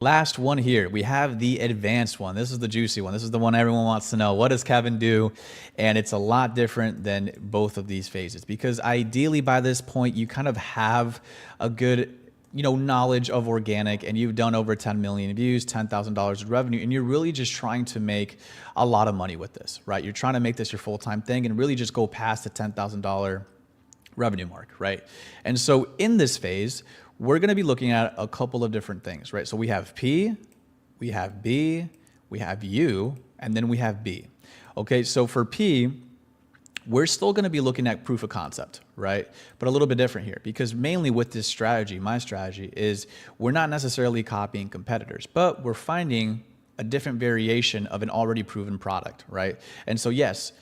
Last one here, we have the advanced one. This is the juicy one. This is the one everyone wants to know. What does Kevin do? And it's a lot different than both of these phases, because ideally by this point, you kind of have a good knowledge of organic, and you've done over 10 million views, $10,000 of revenue, and you're really just trying to make a lot of money with this, right? You're trying to make this your full-time thing and really just go past the $10,000 revenue mark, right? And so in this phase, we're going to be looking at a couple of different things, right? So we have P, we have B, we have U, and then we have B. Okay, so for P, we're still going to be looking at proof of concept, right? But a little bit different here, because mainly with this strategy, my strategy is we're not necessarily copying competitors, but we're finding a different variation of an already proven product, right? And so yes,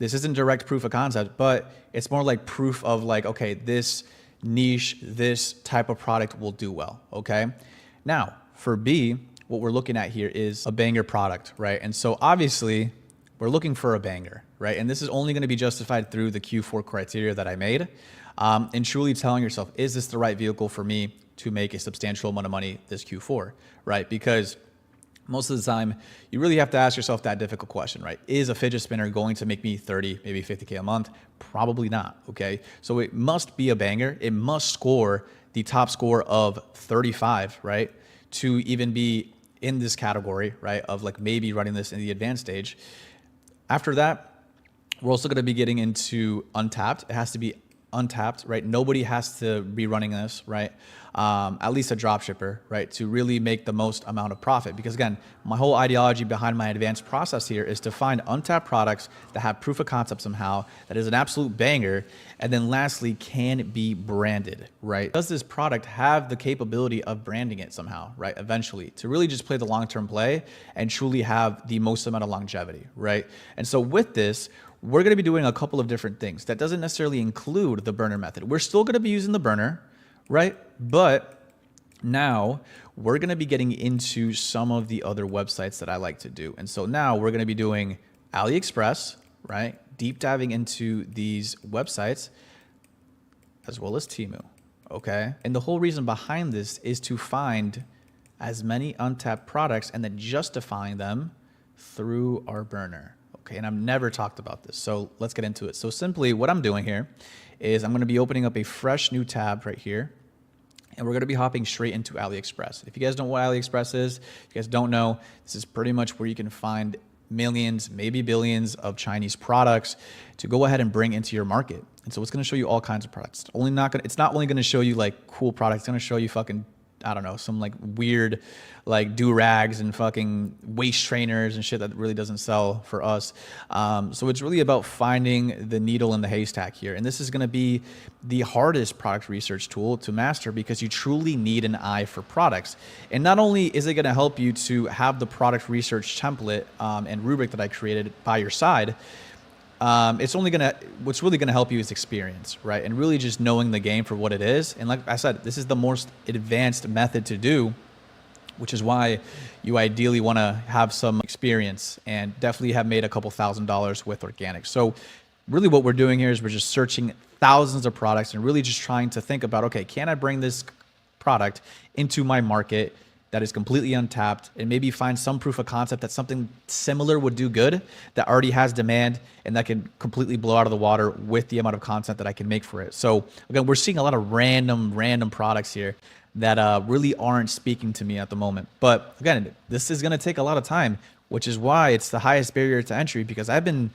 this isn't direct proof of concept, but it's more like proof of like, okay, this niche, this type of product will do well, okay? Now, for B, what we're looking at here is a banger product, right? And so obviously, we're looking for a banger, right? And this is only gonna be justified through the Q4 criteria that I made, and truly telling yourself, is this the right vehicle for me to make a substantial amount of money this Q4, right? Because most of the time, you really have to ask yourself that difficult question, right? Is a fidget spinner going to make me 30, maybe 50K a month? Probably not, okay? So it must be a banger. It must score the top score of 35, right? To even be in this category, right? Of like maybe running this in the advanced stage. After that, we're also gonna be getting into untapped. It has to be untapped, right? Nobody has to be running this, right? At least a drop shipper, right? To really make the most amount of profit. Because again, my whole ideology behind my advanced process here is to find untapped products that have proof of concept somehow, that is an absolute banger, and then lastly, can be branded, right? Does this product have the capability of branding it somehow, right? Eventually, to really just play the long-term play and truly have the most amount of longevity, right? And so with this, we're going to be doing a couple of different things. That doesn't necessarily include the burner method. We're still going to be using the burner, right? But now we're going to be getting into some of the other websites that I like to do. And so now we're going to be doing AliExpress, right? Deep diving into these websites as well as Temu, okay? And the whole reason behind this is to find as many untapped products and then justifying them through our burner. Okay, and I've never talked about this, so let's get into it. So simply what I'm doing here is I'm gonna be opening up a fresh new tab right here, and we're gonna be hopping straight into AliExpress. If you guys don't know what AliExpress is, if you guys don't know, this is pretty much where you can find millions, maybe billions of Chinese products to go ahead and bring into your market. And so it's gonna show you all kinds of products. It's not only gonna show you like cool products, it's gonna show you fucking, I don't know, some like weird like do-rags and fucking waist trainers and shit that really doesn't sell for us. So it's really about finding the needle in the haystack here. And this is gonna be the hardest product research tool to master, because you truly need an eye for products. And not only is it gonna help you to have the product research template and rubric that I created by your side, what's really gonna help you is experience, right? And really just knowing the game for what it is. And like I said, this is the most advanced method to do, which is why you ideally wanna have some experience and definitely have made a couple $1,000s with organic. So really what we're doing here is we're just searching thousands of products and really just trying to think about, okay, can I bring this product into my market that is completely untapped, and maybe find some proof of concept that something similar would do good, that already has demand, and that can completely blow out of the water with the amount of content that I can make for it. So again, we're seeing a lot of random products here that really aren't speaking to me at the moment. But again, this is gonna take a lot of time, which is why it's the highest barrier to entry, because I've been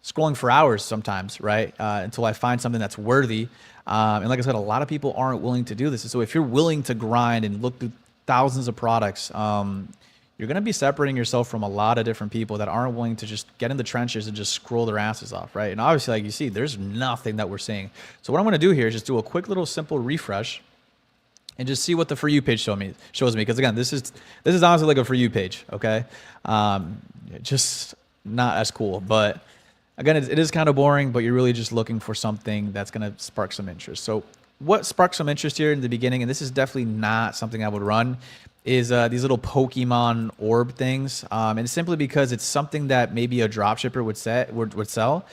scrolling for hours sometimes, right? Until I find something that's worthy. And like I said, a lot of people aren't willing to do this. And so if you're willing to grind and look through thousands of products, you're gonna be separating yourself from a lot of different people that aren't willing to just get in the trenches and just scroll their asses off, right? And obviously, like you see, there's nothing that we're seeing. So what I'm gonna do here is just do a quick little simple refresh and just see what the For You page shows me. Because again, this is honestly like a For You page, okay? Just not as cool, but again, it is kind of boring, but you're really just looking for something that's gonna spark some interest. So what sparked some interest here in the beginning, and this is definitely not something I would run, is these little Pokemon orb things. And simply because it's something that maybe a dropshipper would sell.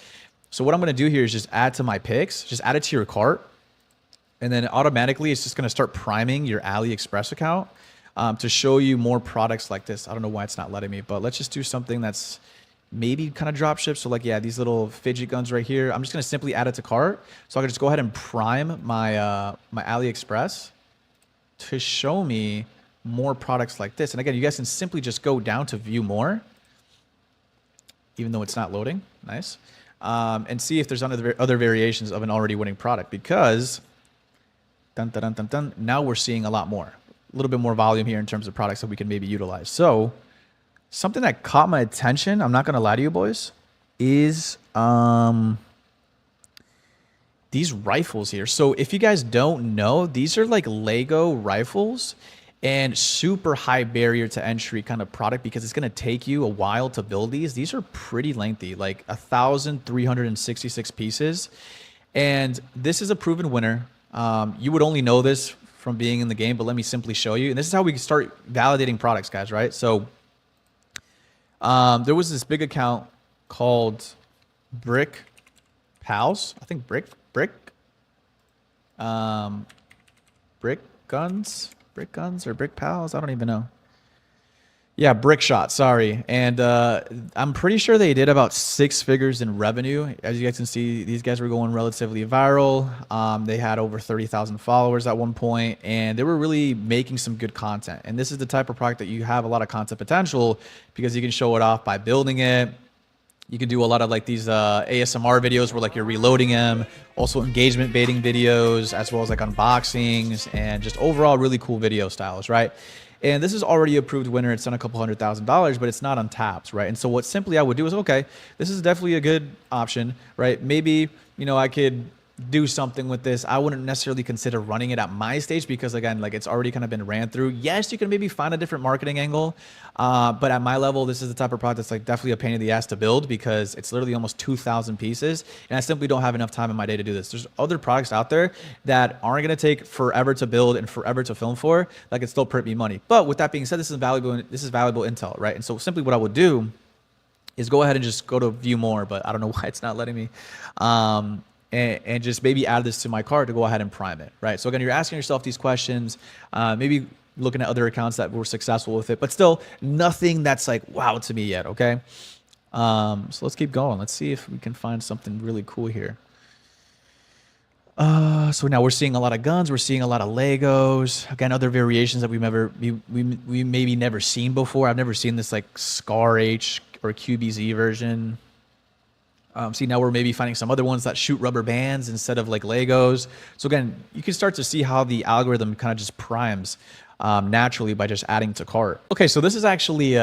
So what I'm gonna do here is just add to my picks, just add it to your cart, and then automatically it's just gonna start priming your AliExpress account to show you more products like this. I don't know why it's not letting me, but let's just do something that's maybe kind of drop ship. So like, yeah, these little fidget guns right here. I'm just going to simply add it to cart. So I can just go ahead and prime my, my AliExpress to show me more products like this. And again, you guys can simply just go down to view more, even though it's not loading. Nice. And see if there's other variations of an already winning product, because dun, dun, dun, dun, dun, now we're seeing a lot more, a little bit more volume here in terms of products that we can maybe utilize. So something that caught my attention, I'm not going to lie to you boys, is these rifles here. So if you guys don't know, these are like Lego rifles, and super high barrier to entry kind of product, because it's going to take you a while to build these. These are pretty lengthy, like 1,366 pieces. And this is a proven winner. You would only know this from being in the game, but let me simply show you. And this is how we start validating products, guys, right? So there was this big account called Brick Pals. I think Brick Guns or Brick Pals. I don't even know. Yeah, Brick Shot. Sorry. And I'm pretty sure they did about 6 figures in revenue. As you guys can see, these guys were going relatively viral. They had over 30,000 followers at one point, and they were really making some good content. And this is the type of product that you have a lot of content potential, because you can show it off by building it. You can do a lot of like these ASMR videos where like you're reloading them, also engagement baiting videos, as well as like unboxings, and just overall really cool video styles, right? And this is already approved winner. It's done a couple $100,000, but it's not untapped, right? And so what simply I would do is, okay, this is definitely a good option, right? Maybe, you know, I could do something with this. I wouldn't necessarily consider running it at my stage, because again, like it's already kind of been ran through. Yes, you can maybe find a different marketing angle, but at my level, this is the type of product that's like definitely a pain in the ass to build, because it's literally almost 2,000 pieces, and I simply don't have enough time in my day to do this. There's other products out there that aren't going to take forever to build and forever to film for, that can still print me money. But with that being said, this is valuable intel, right? And so simply what I would do is go ahead and just go to view more, but I don't know why it's not letting me. And just maybe add this to my cart to go ahead and prime it, right? So again, you're asking yourself these questions, maybe looking at other accounts that were successful with it, but still nothing that's like wow to me yet, okay? So let's keep going. Let's see if we can find something really cool here. So now we're seeing a lot of guns, we're seeing a lot of Legos, again, other variations that we maybe never seen before. I've never seen this like Scar H or QBZ version. See, now we're maybe finding some other ones that shoot rubber bands instead of like Legos. So again, you can start to see how the algorithm kind of just primes naturally by just adding to cart. Okay, so this is actually,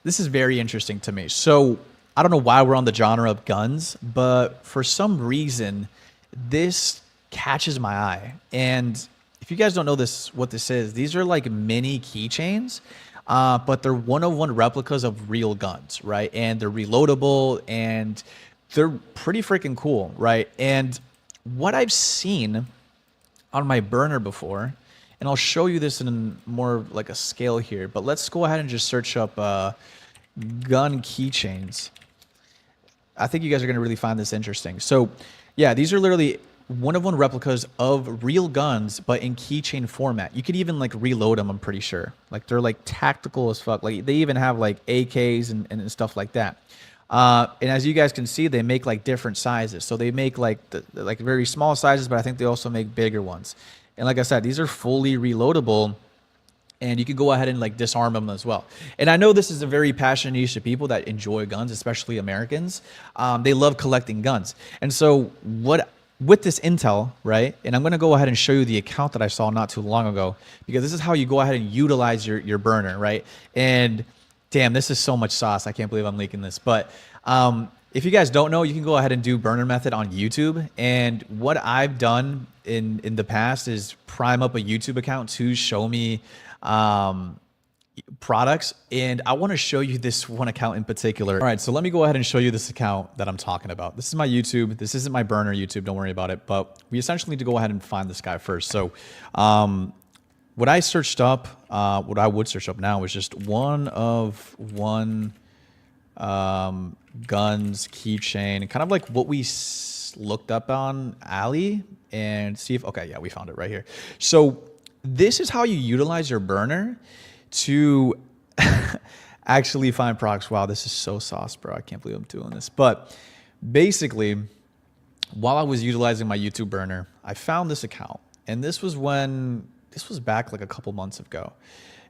this is very interesting to me. So I don't know why we're on the genre of guns, but for some reason, this catches my eye. And if you guys don't know what this is, these are like mini keychains. But they're one-of-one replicas of real guns, right? And they're reloadable, and they're pretty freaking cool, right? And what I've seen on my burner before, and I'll show you this in more like a scale here, but let's go ahead and just search up gun keychains. I think you guys are going to really find this interesting. So yeah, these are literally one-of-one replicas of real guns, but in keychain format. You could even like reload them, I'm pretty sure. Like they're like tactical as fuck. Like they even have like AKs and stuff like that. And as you guys can see, they make like different sizes. So they make like like very small sizes, but I think they also make bigger ones. And like I said, these are fully reloadable, and you can go ahead and like disarm them as well. And I know this is a very passionate niche of people that enjoy guns, especially Americans. They love collecting guns. And so with this intel, right, and I'm going to go ahead and show you the account that I saw not too long ago, because this is how you go ahead and utilize your burner, right? And damn, this is so much sauce. I can't believe I'm leaking this. But if you guys don't know, you can go ahead and do burner method on YouTube. And what I've done in the past is prime up a YouTube account to show me products, and I want to show you this one account in particular. All right, so let me go ahead and show you this account that I'm talking about. This is my YouTube. This isn't my burner YouTube, don't worry about it, but we essentially need to go ahead and find this guy first. So what I searched up, what I would search up now is just one-of-one guns keychain, kind of like what we looked up on Ali, and see if, okay, yeah, we found it right here. So this is how you utilize your burner to actually find products. Wow, this is so sauce, bro. I can't believe I'm doing this. But basically, while I was utilizing my YouTube burner, I found this account. And this was back like a couple months ago.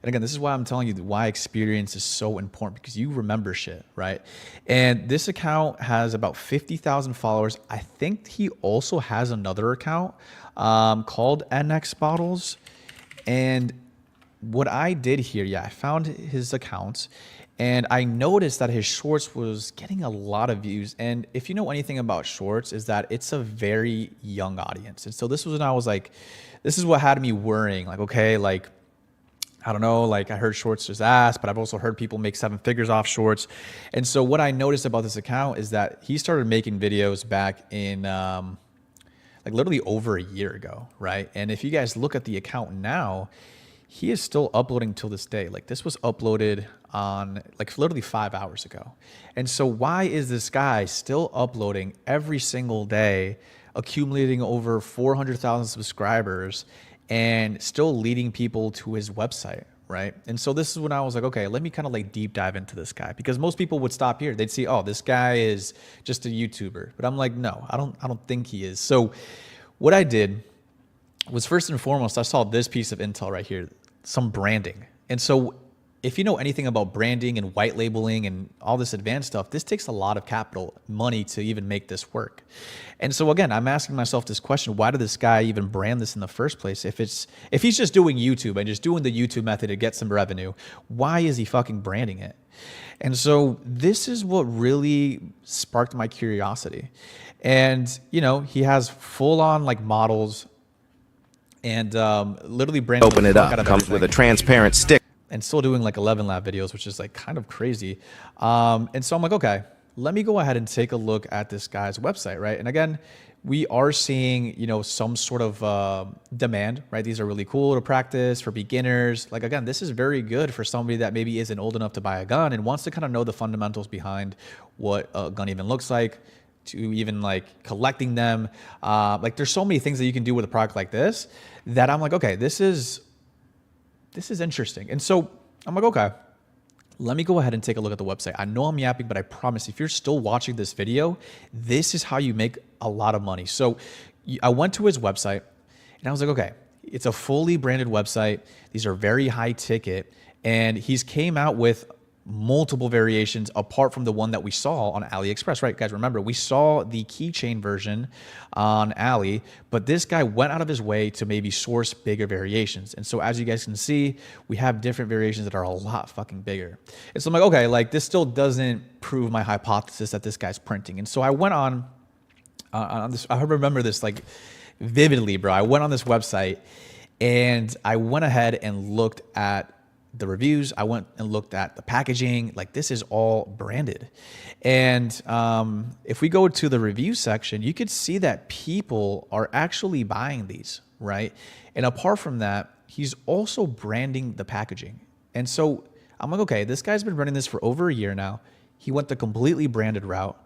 And again, this is why I'm telling you why experience is so important, because you remember shit, right? And this account has about 50,000 followers. I think he also has another account called NX Bottles. And what I did here, I found his accounts and I noticed that his shorts was getting a lot of views. And if you know anything about shorts, is that it's a very young audience. And so this was when I was like, this is what had me worrying. Like, okay, like, I don't know, like I heard shorts is ass, but I've also heard people make 7 figures off shorts. And so what I noticed about this account is that he started making videos back in like literally over a year ago, right? And if you guys look at the account now, he is still uploading till this day. Like this was uploaded on like literally 5 hours ago. And so why is this guy still uploading every single day, accumulating over 400,000 subscribers and still leading people to his website, right? And so this is when I was like, okay, let me kind of like deep dive into this guy, because most people would stop here. They'd see, oh, this guy is just a YouTuber. But I'm like, no, I don't think he is. So what I did was, first and foremost, I saw this piece of intel right here, some branding. And so if you know anything about branding and white labeling and all this advanced stuff, this takes a lot of capital money to even make this work. And so again, I'm asking myself this question: why did this guy even brand this in the first place? If he's just doing YouTube and just doing the YouTube method to get some revenue, why is he fucking branding it? And so this is what really sparked my curiosity. And you know, he has full on like models and literally branding. Open it up. Comes with a transparent stick. And still doing like 11 lab videos, which is like kind of crazy. And so I'm like, okay, let me go ahead and take a look at this guy's website, right? And again, we are seeing, you know, some sort of demand, right? These are really cool to practice for beginners. Like, again, this is very good for somebody that maybe isn't old enough to buy a gun and wants to kind of know the fundamentals behind what a gun even looks like, to even like collecting them. Like there's so many things that you can do with a product like this that I'm like, okay, this is interesting. And so I'm like, okay, let me go ahead and take a look at the website. I know I'm yapping, but I promise if you're still watching this video, this is how you make a lot of money. So I went to his website and I was like, okay, it's a fully branded website. These are very high ticket. And he's came out with multiple variations apart from the one that we saw on AliExpress, right? Guys, remember, we saw the keychain version on Ali, but this guy went out of his way to maybe source bigger variations. And so as you guys can see, we have different variations that are a lot fucking bigger. And so I'm like, okay, like this still doesn't prove my hypothesis that this guy's printing. And so I went on this, I remember this like vividly, bro. I went on this website and I went ahead and looked at the reviews. I went and looked at the packaging. Like this is all branded. And if we go to the review section, you could see that people are actually buying these, right? And apart from that, he's also branding the packaging. And so I'm like, okay, this guy's been running this for over a year now. He went the completely branded route.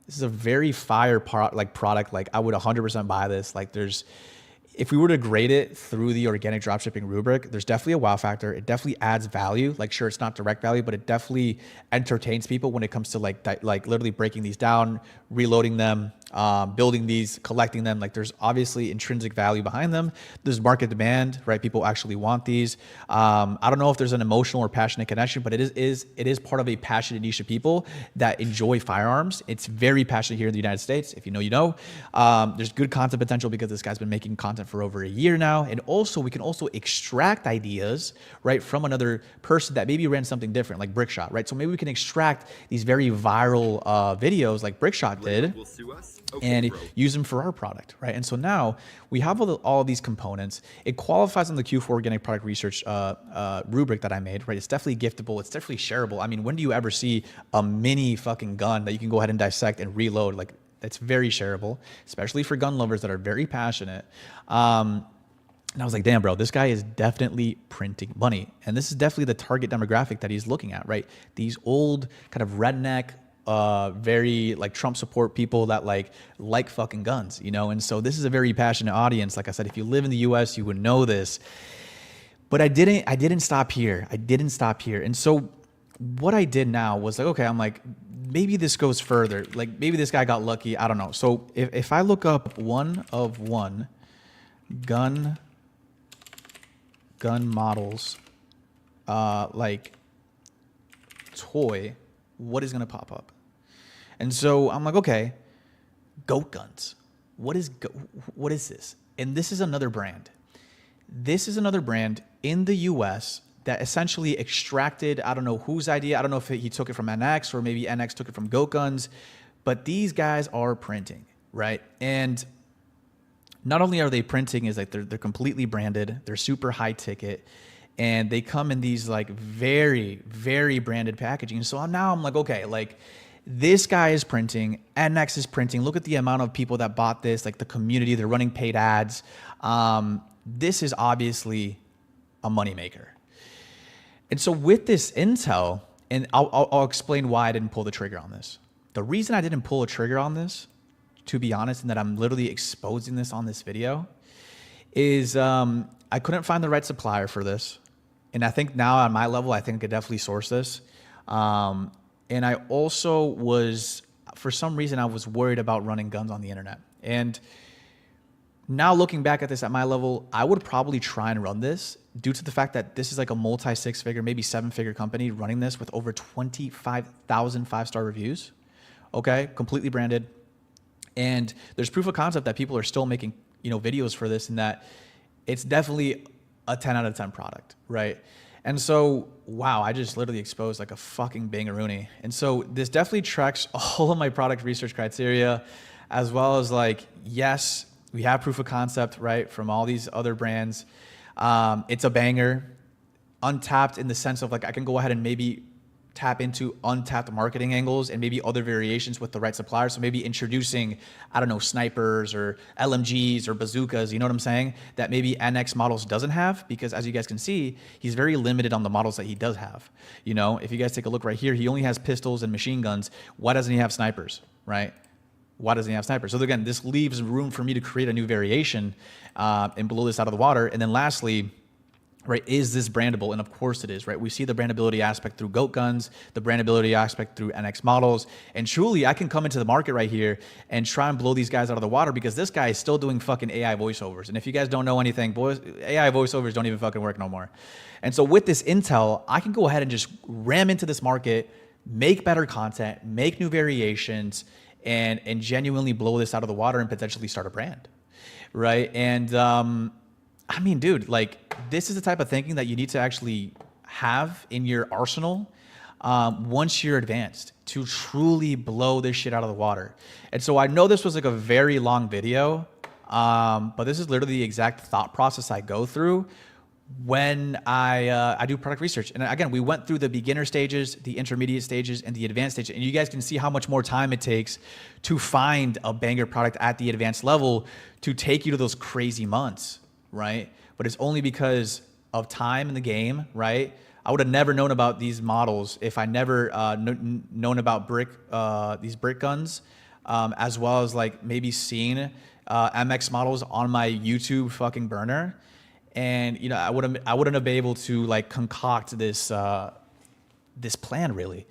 This is a very fire product. Like I would 100% buy this. Like if we were to grade it through the organic dropshipping rubric, there's definitely a wow factor. It definitely adds value. Like, sure, it's not direct value, but it definitely entertains people when it comes to like literally breaking these down, reloading them, building these, collecting them. Like, there's obviously intrinsic value behind them. There's market demand, right? People actually want these. I don't know if there's an emotional or passionate connection, but it is part of a passionate niche of people that enjoy firearms. It's very passionate here in the United States. If you know, you know. There's good content potential because this guy's been making content for over a year now. And also we can also extract ideas, right, from another person that maybe ran something different, like Brickshot, right? So maybe we can extract these very viral videos like Brickshot did and use them for our product, right? And so now we have all of these components. It qualifies on the Q4 organic product research rubric that I made, right? It's definitely giftable. It's definitely shareable. I mean, when do you ever see a mini fucking gun that you can go ahead and dissect and reload? Like, it's very shareable, especially for gun lovers that are very passionate. And I was like, damn, bro, this guy is definitely printing money. And this is definitely the target demographic that he's looking at, right? These old kind of redneck, very like Trump support people that like fucking guns, you know? And so this is a very passionate audience. Like I said, if you live in the US, you would know this. But I didn't stop here. I didn't stop here. And so what I did now was like, okay, I'm like, maybe this goes further. Like maybe this guy got lucky. I don't know. So if I look up one of one gun models, like toy, what is going to pop up? And so I'm like, okay, goat guns. What is this? And this is another brand. This is another brand in the US that essentially extracted, I don't know whose idea. I don't know if he took it from NX or maybe NX took it from Goat Guns, but these guys are printing, right? And not only are they printing, is like they're completely branded, they're super high ticket, and they come in these like very, very branded packaging. So I'm like, okay, like this guy is printing, NX is printing. Look at the amount of people that bought this, like the community, they're running paid ads. This is obviously a moneymaker. And so with this intel, and I'll explain why I didn't pull the trigger on this. The reason I didn't pull a trigger on this, to be honest, and that I'm literally exposing this on this video, is I couldn't find the right supplier for this. And I think now on my level, I think I could definitely source this. And I also was, for some reason, I was worried about running guns on the internet. And now looking back at this at my level, I would probably try and run this due to the fact that this is like a multi six-figure, maybe seven-figure company running this with over 25,000 five-star reviews. Okay, completely branded. And there's proof of concept that people are still making, videos for this, and that it's definitely a 10 out of 10 product, right? And so, wow, I just literally exposed like a fucking bangaroonie. And so this definitely tracks all of my product research criteria, as well as like, yes, we have proof of concept, right, from all these other brands. It's a banger, untapped in the sense of like I can go ahead and maybe tap into untapped marketing angles and maybe other variations with the right supplier. So maybe introducing, I don't know, snipers or LMGs or bazookas, you know what I'm saying? That maybe NX models doesn't have, because as you guys can see, he's very limited on the models that he does have. If you guys take a look right here, he only has pistols and machine guns. Why doesn't he have snipers, right? Why doesn't he have snipers? So again, this leaves room for me to create a new variation and blow this out of the water. And then lastly, right, is this brandable? And of course it is, right? We see the brandability aspect through Goat Guns, the brandability aspect through NX models. And truly, I can come into the market right here and try and blow these guys out of the water, because this guy is still doing fucking AI voiceovers. And if you guys don't know anything, boys, AI voiceovers don't even fucking work no more. And so with this intel, I can go ahead and just ram into this market, make better content, make new variations, and genuinely blow this out of the water and potentially start a brand, right? And I mean, dude, like this is the type of thinking that you need to actually have in your arsenal once you're advanced to truly blow this shit out of the water. And so I know this was like a very long video, but this is literally the exact thought process I go through when I do product research. And again, we went through the beginner stages, the intermediate stages, and the advanced stages. And you guys can see how much more time it takes to find a banger product at the advanced level to take you to those crazy months, right? But it's only because of time in the game, right? I would have never known about these models if I never known about these brick guns, as well as like maybe seen MX models on my YouTube fucking burner. And I wouldn't have been able to like concoct this this plan really.